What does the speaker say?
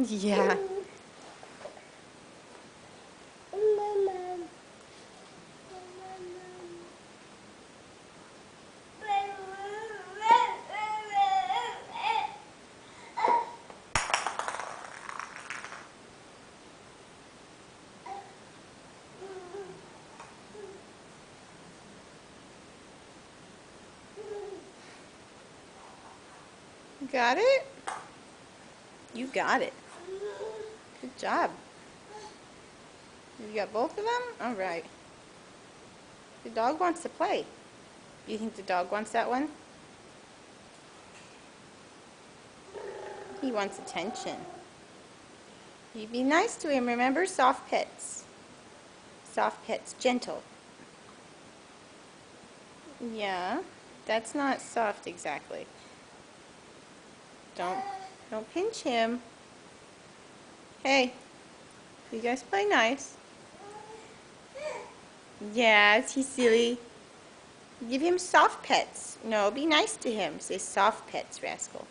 Yeah. Got it? You got it. Good job. You got both of them? All right. The dog wants to play. You think the dog wants that one? He wants attention. You be nice to him, remember? Soft pets. Soft pets. Gentle. Yeah. That's not soft exactly. Don't pinch him. Hey. You guys play nice. Yeah, is he silly? Give him soft pets. No, be nice to him. Say soft pets, rascal.